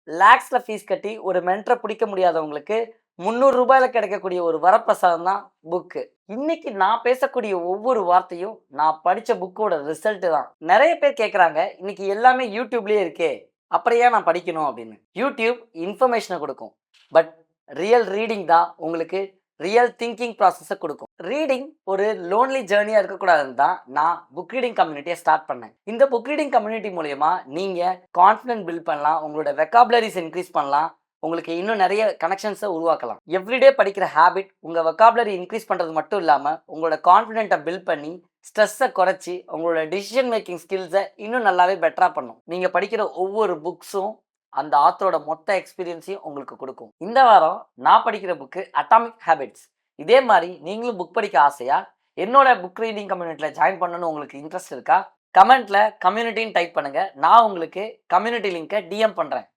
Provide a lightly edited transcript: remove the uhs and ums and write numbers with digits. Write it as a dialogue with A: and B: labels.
A: லேக்ஸ்ல fees கட்டி ஒரு மென்டரை பிடிக்க முடியாதவங்களுக்கு 300 ரூபாயில கிடைக்கக்கூடிய ஒரு வரப்பிரசாதம் தான் புக்கு. இன்னைக்கு நான் பேசக்கூடிய ஒவ்வொரு வார்த்தையும் நான் படிச்ச புக்கோட ரிசல்ட் தான். நிறைய பேர் கேட்குறாங்க, இன்னைக்கு எல்லாமே யூடியூப்லயே இருக்கே, அப்புறம் ஏன் நான் படிக்கணும் அப்படின்னு. யூடியூப் இன்ஃபர்மேஷனை கொடுக்கும், பட் ரியல் ரீடிங் தான் உங்களுக்கு ரியல் திங்கிங் ப்ராசஸை கொடுக்கும். ரீடிங் ஒரு லோன்லி ஜேர்னியாக இருக்கக்கூடாதுன்னு தான் நான் புக் ரீடிங் கம்யூனிட்டியை ஸ்டார்ட் பண்ணேன். இந்த புக் ரீடிங் கம்யூனிட்டி மூலயமா நீங்கள் கான்ஃபிடென்ட் பில்ட் பண்ணலாம், உங்களோட வெக்காபுலரிஸ் இன்க்ரீஸ் பண்ணலாம், உங்களுக்கு இன்னும் நிறைய கனெக்ஷன்ஸை உருவாக்கலாம். எவ்ரிடே படிக்கிற ஹேபிட் உங்கள் வெக்காபுலரி இன்க்ரீஸ் பண்ணுறது மட்டும் இல்லாமல் உங்களோட கான்ஃபிடென்ட்டை பில்ட் பண்ணி ஸ்ட்ரெஸ்ஸை குறைச்சி உங்களோட டிசிஷன் மேக்கிங் ஸ்கில்ஸை இன்னும் நல்லாவே பெட்டராக பண்ணும். நீங்கள் படிக்கிற ஒவ்வொரு புக்ஸும் அந்த ஆத்தரோட மொத்த எக்ஸ்பீரியன்ஸையும் உங்களுக்கு கொடுக்கும். இந்த வாரம் நான் படிக்கிற புக்கு அட்டாமிக் ஹேபிட்ஸ். இதே மாதிரி நீங்களும் புக் படிக்க ஆசையா? என்னோட புக் ரீடிங் கம்யூனிட்டியில் ஜாயின் பண்ணணும்னு உங்களுக்கு இன்ட்ரெஸ்ட் இருக்கா? கமெண்ட்ல கம்யூனிட்டின்னு டைப் பண்ணுங்க, நான் உங்களுக்கு கம்யூனிட்டி லிங்கை டிஎம் பண்ணுறேன்.